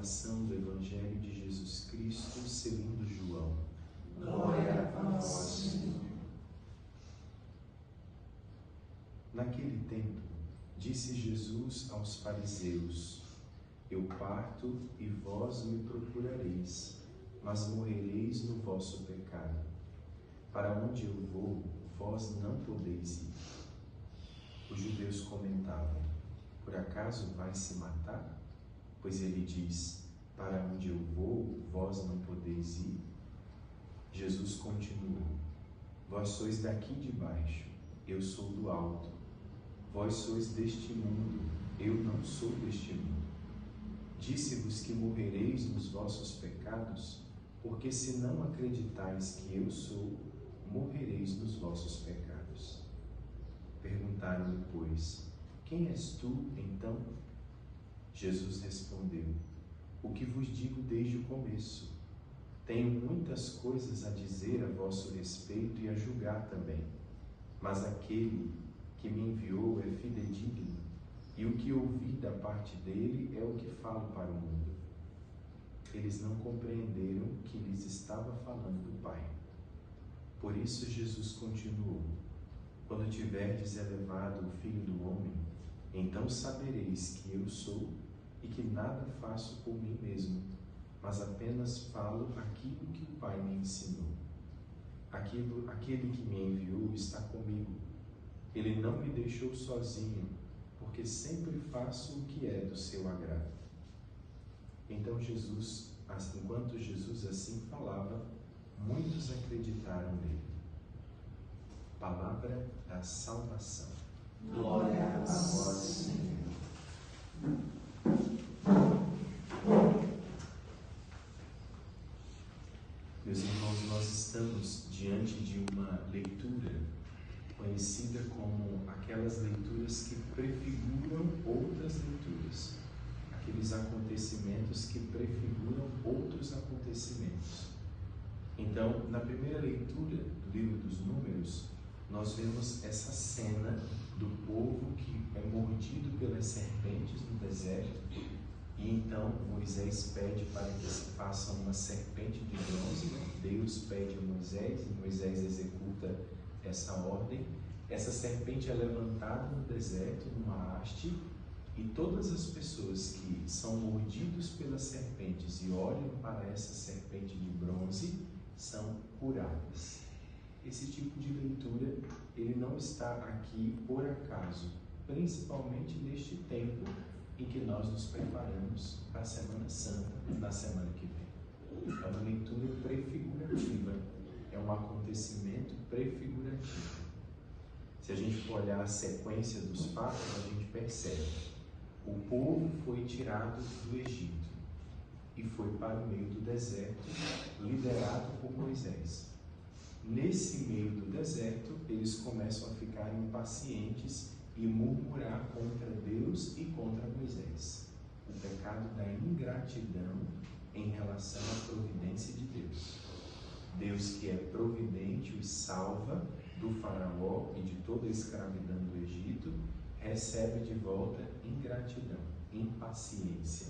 proclamação do Evangelho de Jesus Cristo segundo João. Glória a vós, Senhor. Naquele tempo, disse Jesus aos fariseus: Eu parto e vós me procurareis, mas morrereis no vosso pecado. Para onde eu vou, vós não podeis ir. Os judeus comentavam: Por acaso vai se matar? Pois ele diz: Para onde eu vou, vós não podeis ir. Jesus continuou: Vós sois daqui de baixo, eu sou do alto. Vós sois deste mundo, eu não sou deste mundo. Disse-vos que morrereis nos vossos pecados, porque se não acreditais que eu sou, morrereis nos vossos pecados. Perguntaram-lhe, pois: Quem és tu, então? Jesus respondeu: O que vos digo desde o começo. Tenho muitas coisas a dizer a vosso respeito e a julgar também, mas aquele que me enviou é fidedigno, e o que ouvi da parte dele é o que falo para o mundo. Eles não compreenderam que lhes estava falando do Pai. Por isso Jesus continuou: Quando tiverdes elevado o Filho do Homem, então sabereis que eu sou e que nada faço por mim mesmo, mas apenas falo aquilo que o Pai me ensinou. Aquele que me enviou está comigo. Ele não me deixou sozinho, porque sempre faço o que é do seu agrado. Então enquanto Jesus assim falava, muitos acreditaram nele. Palavra da salvação. Glória a vós, Senhor. Meus irmãos, nós estamos diante de uma leitura conhecida como aquelas leituras que prefiguram outras leituras, aqueles acontecimentos que prefiguram outros acontecimentos. Então, na primeira leitura do livro dos Números, nós vemos essa cena do povo que é mordido pelas serpentes no deserto, e então Moisés pede para que se faça uma serpente de bronze. Deus pede a Moisés e Moisés executa essa ordem. Essa serpente é levantada no deserto, numa haste, e todas as pessoas que são mordidos pelas serpentes e olham para essa serpente de bronze são curadas. Esse tipo de leitura, ele não está aqui por acaso, principalmente neste tempo em que nós nos preparamos para a Semana Santa, na semana que vem. É uma leitura prefigurativa, é um acontecimento prefigurativo. Se a gente for olhar a sequência dos fatos, a gente percebe: o povo foi tirado do Egito e foi para o meio do deserto, liderado por Moisés. Nesse meio do deserto, eles começam a ficar impacientes e murmurar contra Deus e contra Moisés. O pecado da ingratidão em relação à providência de Deus. Deus que é providente os salva do faraó e de toda a escravidão do Egito, recebe de volta ingratidão, impaciência.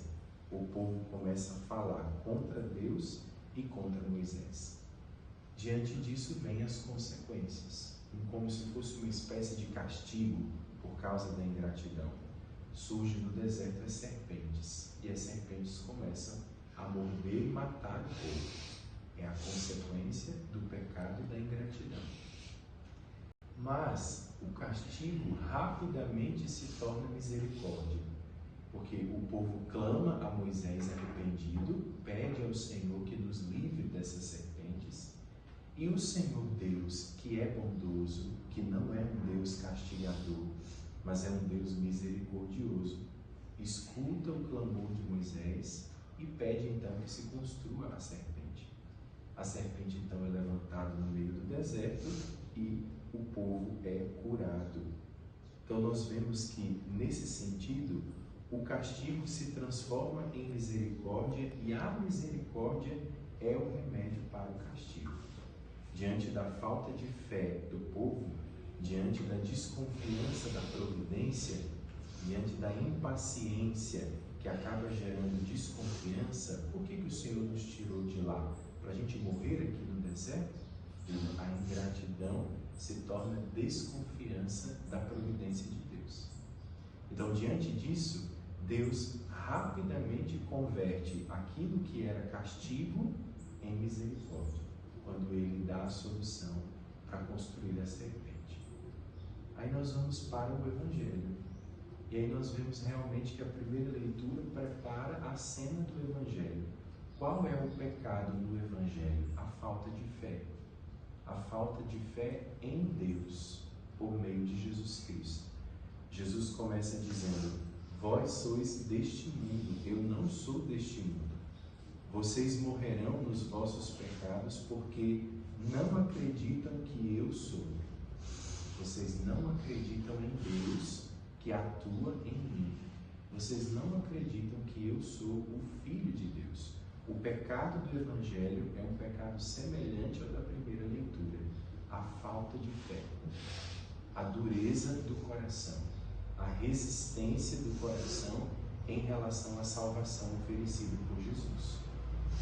O povo começa a falar contra Deus e contra Moisés. Diante disso vem as consequências, como se fosse uma espécie de castigo por causa da ingratidão. Surge no deserto as serpentes, e as serpentes começam a morder e matar o povo. É a consequência do pecado da ingratidão. Mas o castigo rapidamente se torna misericórdia, porque o povo clama a Moisés arrependido, pede ao Senhor que nos livre dessas serpentes, e o Senhor Deus, que é bondoso, que não é um Deus castigador, mas é um Deus misericordioso, escuta o clamor de Moisés e pede então que se construa a serpente. A serpente então é levantada no meio do deserto e o povo é curado. Então nós vemos que, nesse sentido, o castigo se transforma em misericórdia, e a misericórdia é o remédio para o castigo. Diante da falta de fé do povo, diante da desconfiança da providência, diante da impaciência que acaba gerando desconfiança, por que o Senhor nos tirou de lá? Para a gente morrer aqui no deserto? A ingratidão se torna desconfiança da providência de Deus. Então, diante disso, Deus rapidamente converte aquilo que era castigo em misericórdia, quando Ele dá a solução para construir a serpente. Aí nós vamos para o Evangelho. E aí nós vemos realmente que a primeira leitura prepara a cena do Evangelho. Qual é o pecado do Evangelho? A falta de fé. A falta de fé em Deus, por meio de Jesus Cristo. Jesus começa dizendo: vós sois deste mundo, eu não sou deste mundo. Vocês morrerão nos vossos pecados, porque não acreditam que eu sou. Vocês não acreditam em Deus que atua em mim. Vocês não acreditam que eu sou o Filho de Deus. O pecado do Evangelho é um pecado semelhante ao da primeira leitura. A falta de fé, a dureza do coração, a resistência do coração em relação à salvação oferecida por Jesus.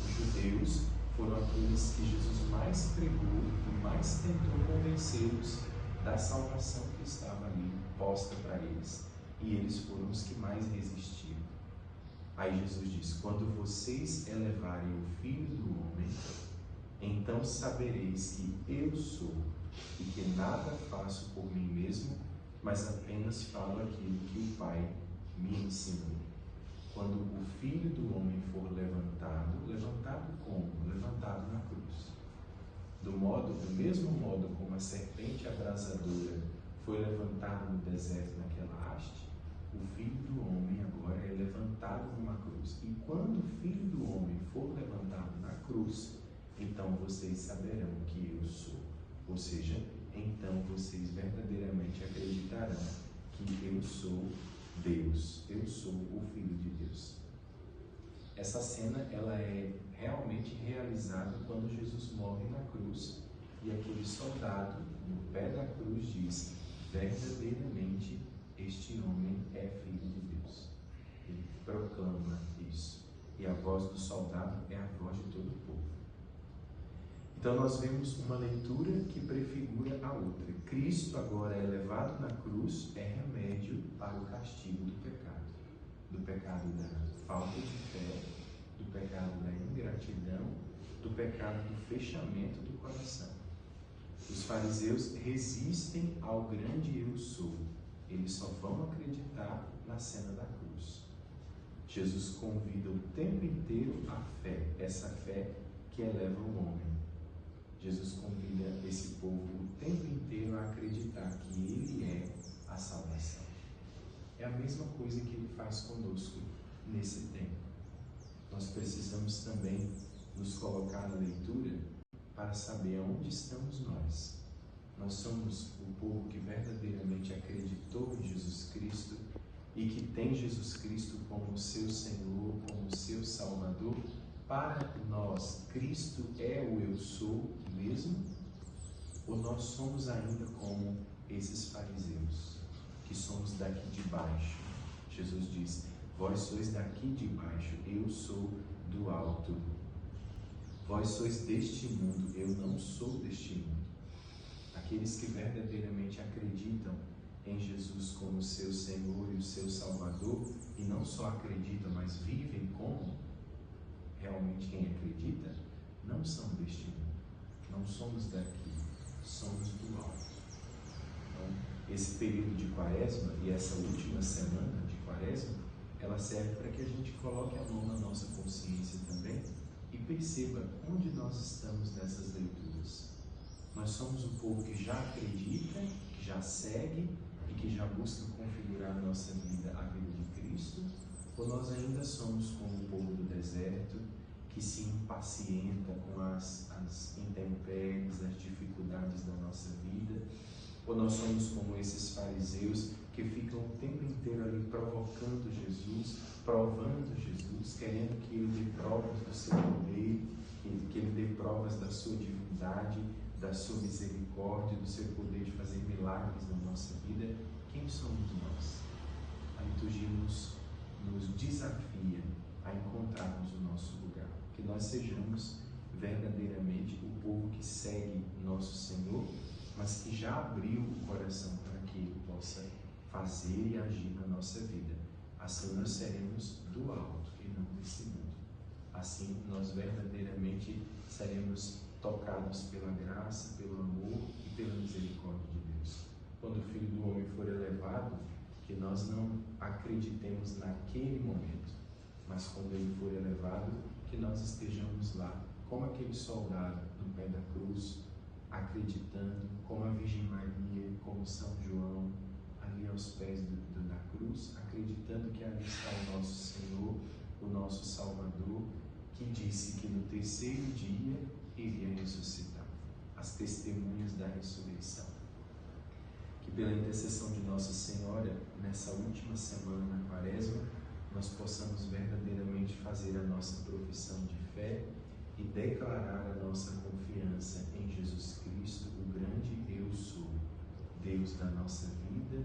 Os judeus foram aqueles que Jesus mais pregou e mais tentou convencê-los da salvação que estava ali posta para eles. E eles foram os que mais resistiram. Aí Jesus diz: quando vocês elevarem o Filho do Homem, então sabereis que eu sou, e que nada faço por mim mesmo, mas apenas falo aquilo que o Pai me ensinou. Quando o Filho do Homem for levantado, levantado como? Levantado na cruz. Do mesmo modo como a serpente abrasadora foi levantada no deserto naquela haste, o Filho do Homem agora é levantado numa cruz. E quando o Filho do Homem for levantado na cruz, então vocês saberão que eu sou. Ou seja, então vocês verdadeiramente acreditarão que eu sou Deus. Eu sou o Filho de Deus. Essa cena ela é realmente realizada quando Jesus morre na cruz. E aquele soldado, no pé da cruz, diz: verdadeiramente este homem é Filho de Deus. Ele proclama isso. E a voz do soldado é a voz de todo o povo. Então nós vemos uma leitura que prefigura a outra. Cristo agora é levado na cruz, é remédio para o castigo do pecado da falta de fé, do pecado da ingratidão, do pecado do fechamento do coração. Os fariseus resistem ao grande eu sou. Eles só vão acreditar na cena da cruz. Jesus convida o tempo inteiro a fé, essa fé que eleva o homem. Jesus convida esse povo o tempo inteiro a acreditar que Ele é a salvação. É a mesma coisa que Ele faz conosco nesse tempo. Nós precisamos também nos colocar na leitura para saber aonde estamos nós. Nós somos o povo que verdadeiramente acreditou em Jesus Cristo e que tem Jesus Cristo como seu Senhor, como seu Salvador. Para nós, Cristo é o eu sou mesmo? Ou nós somos ainda como esses fariseus, que somos daqui de baixo? Jesus diz: vós sois daqui de baixo, eu sou do alto. Vós sois deste mundo, eu não sou deste mundo. Aqueles que verdadeiramente acreditam em Jesus como seu Senhor e o seu Salvador, e não só acreditam, mas vivem como realmente quem acredita, não são deste mundo. Não somos daqui, somos do alto. Então, esse período de Quaresma e essa última semana de Quaresma, ela serve para que a gente coloque a mão na nossa consciência também e perceba onde nós estamos nessas leituras. Nós somos um povo que já acredita, que já segue e que já busca configurar a nossa vida, a vida de Cristo, ou nós ainda somos como o povo do deserto, que se impacienta com as intempéries, as dificuldades da nossa vida, ou nós somos como esses fariseus que ficam o tempo inteiro ali provocando Jesus, provando Jesus, querendo que Ele dê provas do seu poder, que Ele dê provas da sua divindade, da sua misericórdia, do seu poder de fazer milagres na nossa vida. Quem somos nós? A liturgia nos desafia a encontrarmos o nosso lugar. Que nós sejamos verdadeiramente o povo que segue nosso Senhor, mas que já abriu o coração para que Ele possa fazer e agir na nossa vida. Assim nós seremos do alto e não desse mundo. Assim nós verdadeiramente seremos tocados pela graça, pelo amor e pela misericórdia de Deus. Quando o Filho do Homem for elevado, que nós não acreditemos naquele momento, mas quando Ele for elevado, que nós estejamos lá, como aquele soldado no pé da cruz, acreditando, como a Virgem Maria, como São João, ali aos pés da cruz, acreditando que ali está o nosso Senhor, o nosso Salvador, que disse que no terceiro dia iria ressuscitar, as testemunhas da ressurreição. Que pela intercessão de Nossa Senhora, nessa última semana da Quaresma, nós possamos verdadeiramente fazer a nossa profissão de fé e declarar a nossa confiança em Jesus Cristo, o grande Eu Sou, Deus da nossa vida,